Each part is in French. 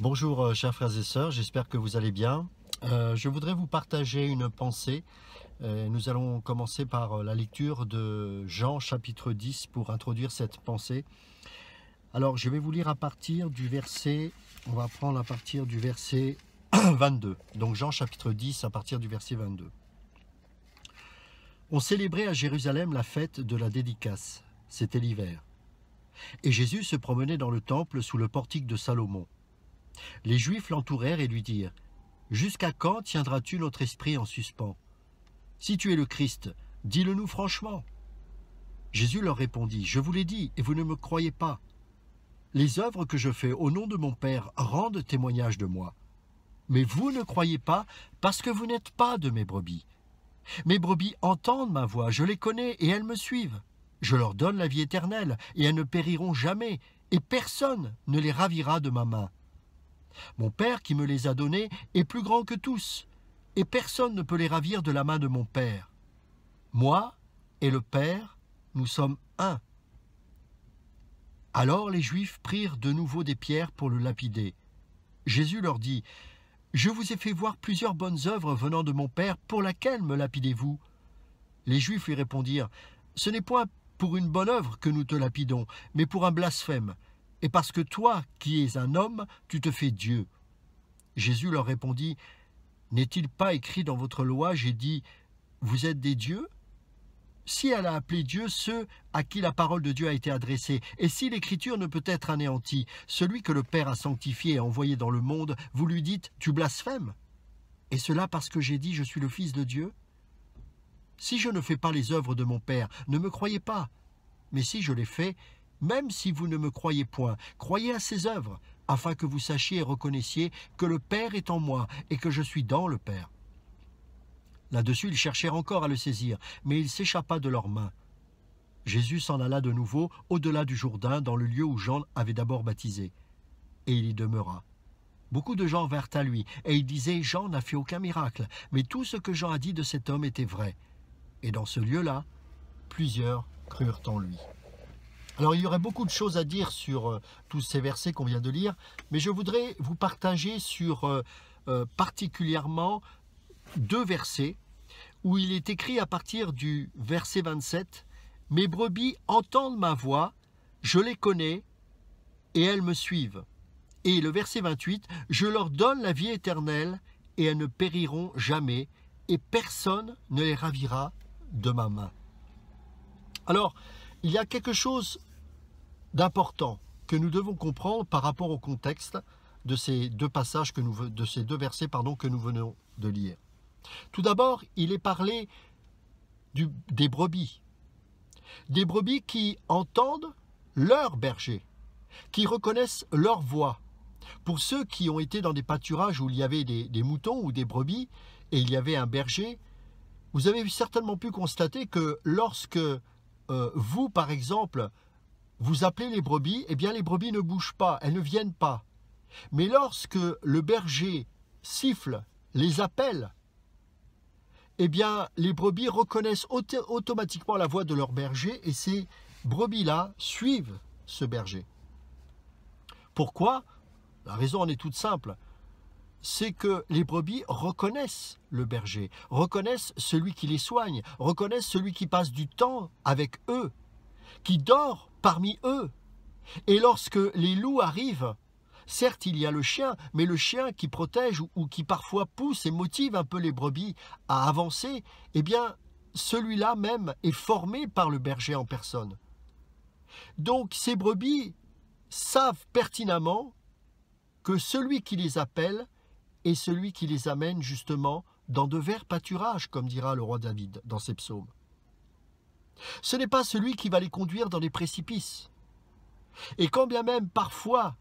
Bonjour chers frères et sœurs, j'espère que vous allez bien. Je voudrais vous partager une pensée. Nous allons commencer par la lecture de Jean chapitre 10 pour introduire cette pensée. Alors je vais vous lire à partir du verset, on va prendre à partir du verset 22. Donc Jean chapitre 10 à partir du verset 22. On célébrait à Jérusalem la fête de la dédicace, c'était l'hiver. Et Jésus se promenait dans le temple sous le portique de Salomon. Les Juifs l'entourèrent et lui dirent : « Jusqu'à quand tiendras-tu notre esprit en suspens? Si tu es le Christ, dis-le-nous franchement. » Jésus leur répondit : « Je vous l'ai dit, et vous ne me croyez pas. Les œuvres que je fais au nom de mon Père rendent témoignage de moi. Mais vous ne croyez pas parce que vous n'êtes pas de mes brebis. Mes brebis entendent ma voix, je les connais et elles me suivent. Je leur donne la vie éternelle et elles ne périront jamais, et personne ne les ravira de ma main. Mon Père qui me les a donnés est plus grand que tous, et personne ne peut les ravir de la main de mon Père. Moi et le Père, nous sommes un. » Alors les Juifs prirent de nouveau des pierres pour le lapider. Jésus leur dit : « Je vous ai fait voir plusieurs bonnes œuvres venant de mon Père, pour laquelle me lapidez-vous ? » Les Juifs lui répondirent : « Ce n'est point pour une bonne œuvre que nous te lapidons, mais pour un blasphème. Et parce que toi, qui es un homme, tu te fais Dieu. » Jésus leur répondit : « N'est-il pas écrit dans votre loi, j'ai dit, vous êtes des dieux ? Si elle a appelé Dieu ceux à qui la parole de Dieu a été adressée, et si l'écriture ne peut être anéantie, celui que le Père a sanctifié et envoyé dans le monde, vous lui dites, tu blasphèmes ? Et cela parce que j'ai dit, je suis le Fils de Dieu ? Si je ne fais pas les œuvres de mon Père, ne me croyez pas. Mais si je les fais, même si vous ne me croyez point, croyez à ces œuvres, afin que vous sachiez et reconnaissiez que le Père est en moi et que je suis dans le Père. » Là-dessus, ils cherchèrent encore à le saisir, mais il s'échappa de leurs mains. Jésus s'en alla de nouveau au-delà du Jourdain, dans le lieu où Jean avait d'abord baptisé. Et il y demeura. Beaucoup de gens vinrent à lui, et ils disaient : « Jean n'a fait aucun miracle, mais tout ce que Jean a dit de cet homme était vrai. » Et dans ce lieu-là, plusieurs crurent en lui. Alors il y aurait beaucoup de choses à dire sur tous ces versets qu'on vient de lire, mais je voudrais vous partager sur particulièrement deux versets où il est écrit à partir du verset 27 : « Mes brebis entendent ma voix, je les connais et elles me suivent. » Et le verset 28 : « Je leur donne la vie éternelle et elles ne périront jamais et personne ne les ravira de ma main. » Alors, il y a quelque chose d'important que nous devons comprendre par rapport au contexte de ces deux passages, de ces deux versets que nous venons de lire. Tout d'abord, il est parlé des brebis. Des brebis qui entendent leur berger, qui reconnaissent leur voix. Pour ceux qui ont été dans des pâturages où il y avait des moutons ou des brebis, et il y avait un berger, vous avez certainement pu constater que lorsque vous, par exemple, vous appelez les brebis, eh bien les brebis ne bougent pas, elles ne viennent pas. Mais lorsque le berger siffle, les appelle, eh bien les brebis reconnaissent automatiquement la voix de leur berger et ces brebis-là suivent ce berger. Pourquoi ? La raison en est toute simple. C'est que les brebis reconnaissent le berger, reconnaissent celui qui les soigne, reconnaissent celui qui passe du temps avec eux, qui dort parmi eux. Et lorsque les loups arrivent, certes il y a le chien, mais le chien qui protège ou qui parfois pousse et motive un peu les brebis à avancer, eh bien celui-là même est formé par le berger en personne. Donc ces brebis savent pertinemment que celui qui les appelle est celui qui les amène justement dans de verts pâturages, comme dira le roi David dans ses psaumes. Ce n'est pas celui qui va les conduire dans les précipices. Et quand bien même parfois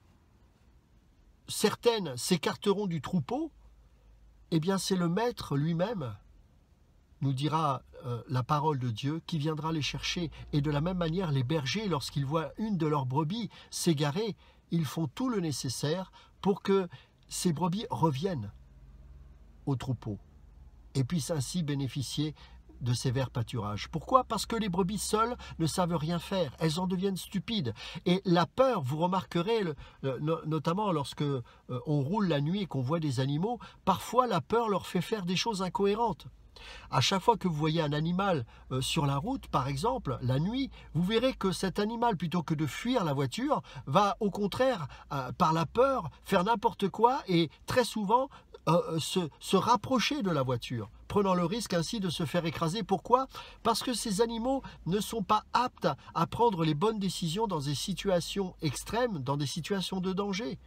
certaines s'écarteront du troupeau, eh bien c'est le maître lui-même, nous dira la parole de Dieu, qui viendra les chercher. Et de la même manière, les bergers, lorsqu'ils voient une de leurs brebis s'égarer, ils font tout le nécessaire pour que ces brebis reviennent au troupeau et puissent ainsi bénéficier de ces verts pâturages. Pourquoi? Parce que les brebis seules ne savent rien faire, elles en deviennent stupides. Et la peur, vous remarquerez, notamment lorsque on roule la nuit et qu'on voit des animaux, parfois la peur leur fait faire des choses incohérentes. À chaque fois que vous voyez un animal sur la route, par exemple, la nuit, vous verrez que cet animal, plutôt que de fuir la voiture, va au contraire, par la peur, faire n'importe quoi et très souvent se rapprocher de la voiture, prenant le risque ainsi de se faire écraser. Pourquoi? Parce que ces animaux ne sont pas aptes à prendre les bonnes décisions dans des situations extrêmes, dans des situations de danger.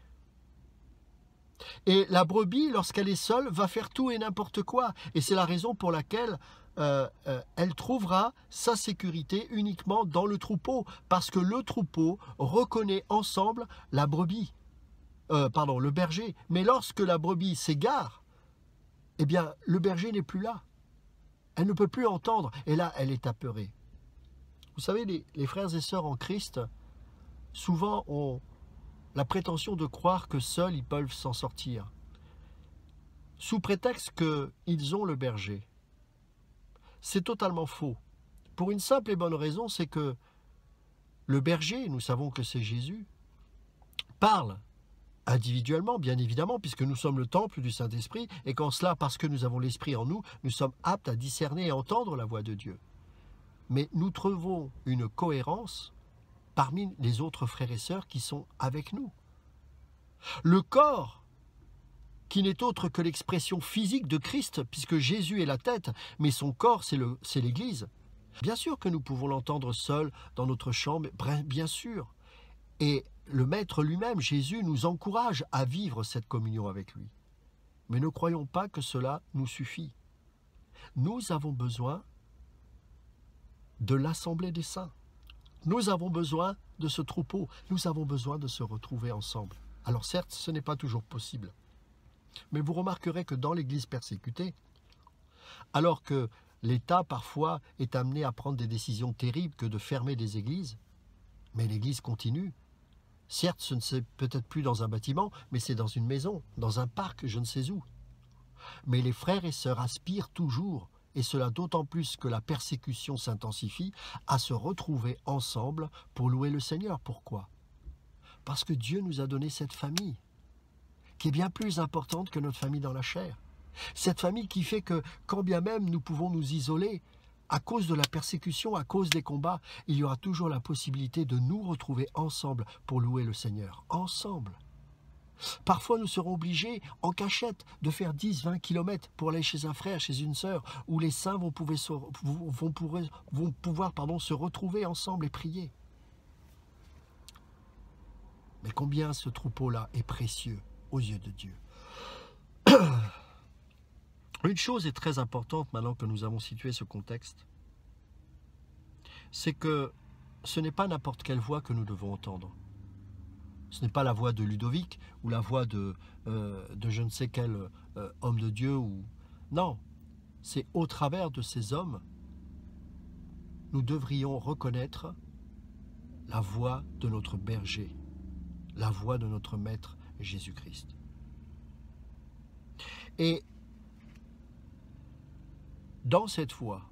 Et la brebis, lorsqu'elle est seule, va faire tout et n'importe quoi. Et c'est la raison pour laquelle elle trouvera sa sécurité uniquement dans le troupeau. Parce que le troupeau reconnaît ensemble la brebis. Le berger. Mais lorsque la brebis s'égare, eh bien, le berger n'est plus là. Elle ne peut plus entendre. Et là, elle est apeurée. Vous savez, les frères et sœurs en Christ, souvent ont la prétention de croire que seuls ils peuvent s'en sortir, sous prétexte qu'ils ont le berger. C'est totalement faux. Pour une simple et bonne raison, c'est que le berger, nous savons que c'est Jésus, parle individuellement, bien évidemment, puisque nous sommes le temple du Saint-Esprit, et qu'en cela, parce que nous avons l'Esprit en nous, nous sommes aptes à discerner et entendre la voix de Dieu. Mais nous trouvons une cohérence parmi les autres frères et sœurs qui sont avec nous. Le corps, qui n'est autre que l'expression physique de Christ, puisque Jésus est la tête, mais son corps, c'est l'Église. Bien sûr que nous pouvons l'entendre seul dans notre chambre, bien sûr. Et le Maître lui-même, Jésus, nous encourage à vivre cette communion avec lui. Mais ne croyons pas que cela nous suffit. Nous avons besoin de l'assemblée des saints. Nous avons besoin de ce troupeau, nous avons besoin de se retrouver ensemble. Alors certes, ce n'est pas toujours possible. Mais vous remarquerez que dans l'Église persécutée, alors que l'État parfois est amené à prendre des décisions terribles que de fermer des églises, mais l'Église continue. Certes, ce ne c'est peut-être plus dans un bâtiment, mais c'est dans une maison, dans un parc, je ne sais où. Mais les frères et sœurs aspirent toujours, et cela d'autant plus que la persécution s'intensifie, à se retrouver ensemble pour louer le Seigneur. Pourquoi? Parce que Dieu nous a donné cette famille, qui est bien plus importante que notre famille dans la chair. Cette famille qui fait que, quand bien même nous pouvons nous isoler, à cause de la persécution, à cause des combats, il y aura toujours la possibilité de nous retrouver ensemble pour louer le Seigneur. Ensemble. Parfois, nous serons obligés, en cachette, de faire 10-20 kilomètres pour aller chez un frère, chez une sœur, où les saints vont pouvoir se retrouver ensemble et prier. Mais combien ce troupeau-là est précieux aux yeux de Dieu. Une chose est très importante maintenant que nous avons situé ce contexte, c'est que ce n'est pas n'importe quelle voix que nous devons entendre. Ce n'est pas la voix de Ludovic ou la voix de je ne sais quel homme de Dieu. Non, c'est au travers de ces hommes, nous devrions reconnaître la voix de notre berger, la voix de notre Maître Jésus-Christ. Et dans cette voix,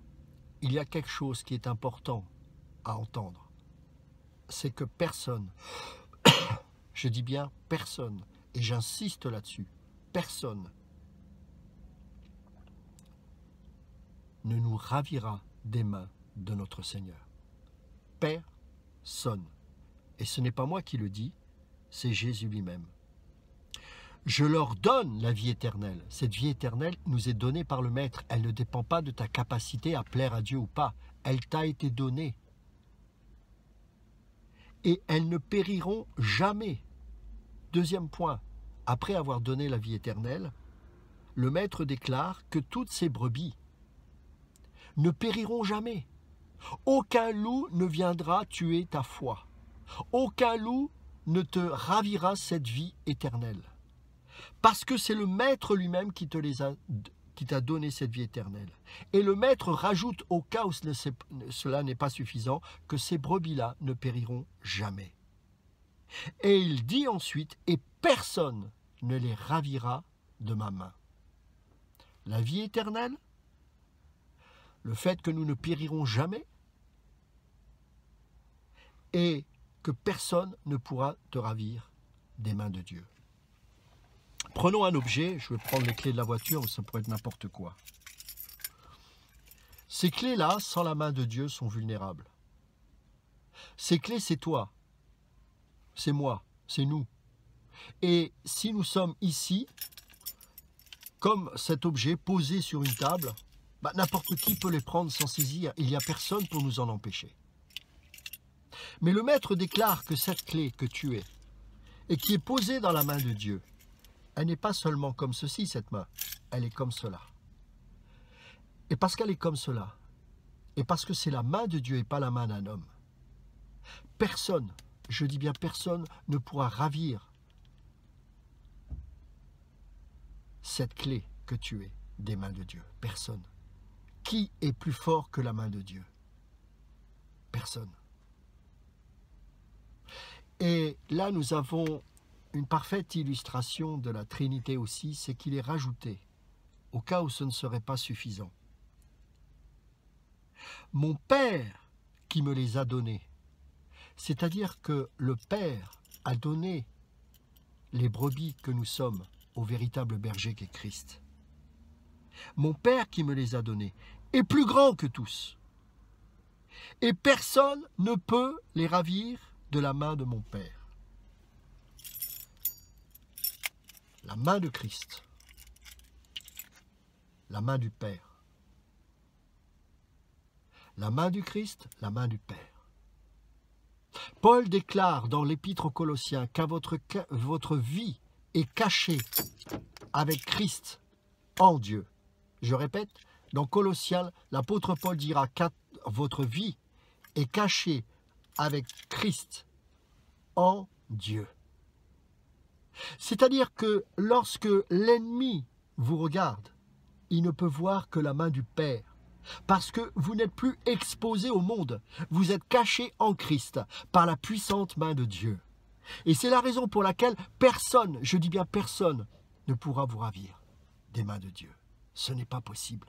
il y a quelque chose qui est important à entendre. C'est que personne, je dis bien personne, et j'insiste là-dessus, personne ne nous ravira des mains de notre Seigneur. Personne. Et ce n'est pas moi qui le dis, c'est Jésus lui-même. Je leur donne la vie éternelle. Cette vie éternelle nous est donnée par le Maître. Elle ne dépend pas de ta capacité à plaire à Dieu ou pas. Elle t'a été donnée. Et elles ne périront jamais. Deuxième point, après avoir donné la vie éternelle, le Maître déclare que toutes ces brebis ne périront jamais. Aucun loup ne viendra tuer ta foi. Aucun loup ne te ravira cette vie éternelle. Parce que c'est le Maître lui-même qui t'a donné cette vie éternelle. Et le Maître rajoute, au cas où cela n'est pas suffisant, que ces brebis-là ne périront jamais. Et il dit ensuite, et personne ne les ravira de ma main. La vie éternelle, le fait que nous ne périrons jamais et que personne ne pourra te ravir des mains de Dieu. Prenons un objet, je vais prendre les clés de la voiture, mais ça pourrait être n'importe quoi. Ces clés-là, sans la main de Dieu, sont vulnérables. Ces clés, c'est toi, c'est moi, c'est nous. Et si nous sommes ici, comme cet objet posé sur une table, n'importe qui peut les prendre sans saisir. Il n'y a personne pour nous en empêcher. Mais le maître déclare que cette clé que tu es, et qui est posée dans la main de Dieu, elle n'est pas seulement comme ceci, cette main, elle est comme cela. Et parce qu'elle est comme cela, et parce que c'est la main de Dieu et pas la main d'un homme, personne, je dis bien personne, ne pourra ravir cette clé que tu es des mains de Dieu. Personne. Qui est plus fort que la main de Dieu? Personne. Et là, nous avons une parfaite illustration de la Trinité aussi, c'est qu'il est rajouté, au cas où ce ne serait pas suffisant. Mon Père qui me les a donnés, c'est-à-dire que le Père a donné les brebis que nous sommes au véritable berger qu'est Christ. Mon Père qui me les a donnés est plus grand que tous. Et personne ne peut les ravir de la main de mon Père. La main de Christ. La main du Père. La main du Christ, la main du Père. Paul déclare dans l'Épître aux Colossiens qu'à votre vie est cachée avec Christ en Dieu. Je répète, dans Colossiens, l'apôtre Paul dira que votre vie est cachée avec Christ en Dieu. C'est-à-dire que lorsque l'ennemi vous regarde, il ne peut voir que la main du Père. Parce que vous n'êtes plus exposé au monde. Vous êtes caché en Christ par la puissante main de Dieu. Et c'est la raison pour laquelle personne, je dis bien personne, ne pourra vous ravir des mains de Dieu. Ce n'est pas possible.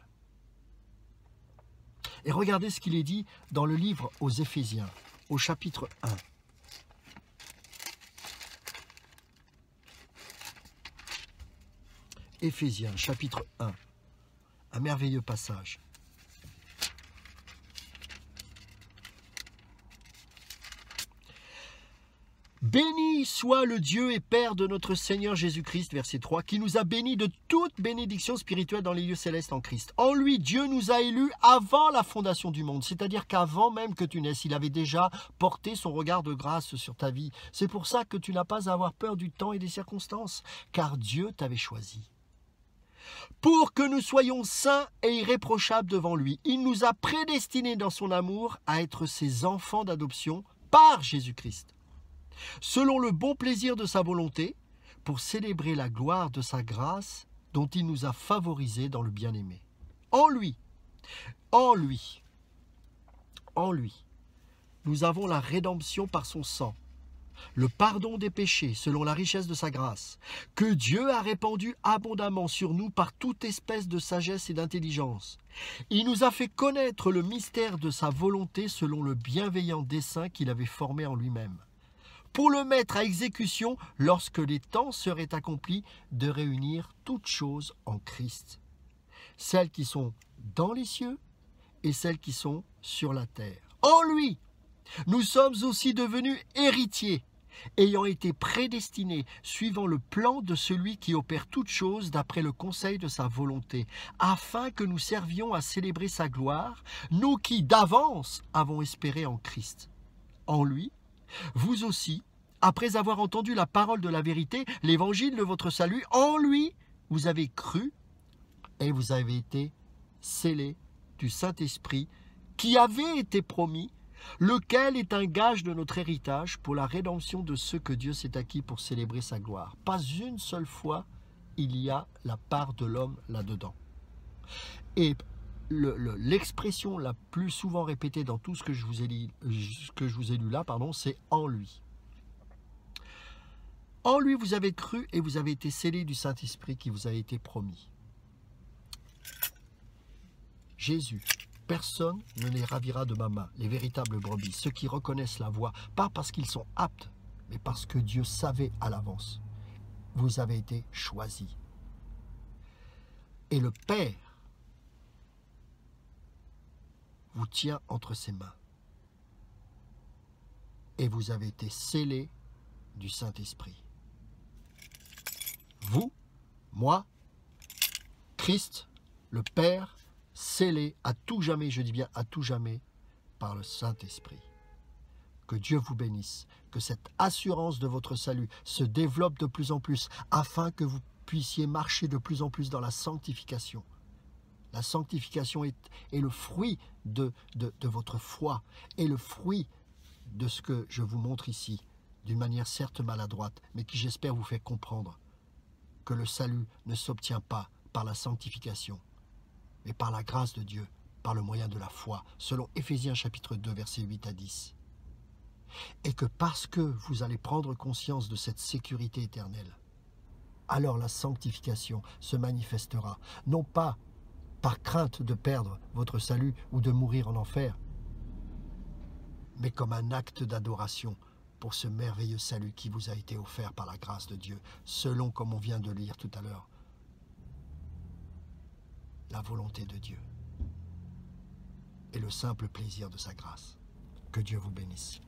Et regardez ce qu'il est dit dans le livre aux Éphésiens, au chapitre 1. Éphésiens, chapitre 1. Un merveilleux passage. Béni soit le Dieu et Père de notre Seigneur Jésus-Christ, verset 3, qui nous a bénis de toute bénédiction spirituelle dans les lieux célestes en Christ. En lui, Dieu nous a élus avant la fondation du monde, c'est-à-dire qu'avant même que tu naisses, il avait déjà porté son regard de grâce sur ta vie. C'est pour ça que tu n'as pas à avoir peur du temps et des circonstances, car Dieu t'avait choisi. Pour que nous soyons saints et irréprochables devant lui, il nous a prédestinés dans son amour à être ses enfants d'adoption par Jésus-Christ, selon le bon plaisir de sa volonté, pour célébrer la gloire de sa grâce dont il nous a favorisés dans le bien-aimé. En lui, nous avons la rédemption par son sang, le pardon des péchés selon la richesse de sa grâce, que Dieu a répandu abondamment sur nous par toute espèce de sagesse et d'intelligence. Il nous a fait connaître le mystère de sa volonté selon le bienveillant dessein qu'il avait formé en lui-même, pour le mettre à exécution lorsque les temps seraient accomplis, de réunir toutes choses en Christ, celles qui sont dans les cieux et celles qui sont sur la terre. En lui, nous sommes aussi devenus héritiers, ayant été prédestinés, suivant le plan de celui qui opère toutes choses d'après le conseil de sa volonté, afin que nous servions à célébrer sa gloire, nous qui d'avance avons espéré en Christ. En lui, vous aussi, après avoir entendu la parole de la vérité, l'évangile de votre salut, en lui, vous avez cru et vous avez été scellés du Saint-Esprit qui avait été promis, lequel est un gage de notre héritage pour la rédemption de ceux que Dieu s'est acquis pour célébrer sa gloire. Pas une seule fois, il y a la part de l'homme là-dedans. Et l'expression la plus souvent répétée dans tout ce que je vous ai lu là, c'est « en lui ». En lui, vous avez cru et vous avez été scellés du Saint-Esprit qui vous a été promis. Jésus Personne ne les ravira de ma main, les véritables brebis, ceux qui reconnaissent la voix, pas parce qu'ils sont aptes, mais parce que Dieu savait à l'avance. Vous avez été choisis. Et le Père vous tient entre ses mains. Et vous avez été scellés du Saint-Esprit. Vous, moi, Christ, le Père, scellé à tout jamais, je dis bien à tout jamais, par le Saint-Esprit. Que Dieu vous bénisse, que cette assurance de votre salut se développe de plus en plus, afin que vous puissiez marcher de plus en plus dans la sanctification. La sanctification est le fruit de votre foi, et le fruit de ce que je vous montre ici, d'une manière certes maladroite, mais qui j'espère vous fait comprendre que le salut ne s'obtient pas par la sanctification, mais par la grâce de Dieu, par le moyen de la foi, selon Éphésiens chapitre 2, versets 8 à 10. Et que parce que vous allez prendre conscience de cette sécurité éternelle, alors la sanctification se manifestera, non pas par crainte de perdre votre salut ou de mourir en enfer, mais comme un acte d'adoration pour ce merveilleux salut qui vous a été offert par la grâce de Dieu, selon comme on vient de lire tout à l'heure, la volonté de Dieu et le simple plaisir de sa grâce. Que Dieu vous bénisse.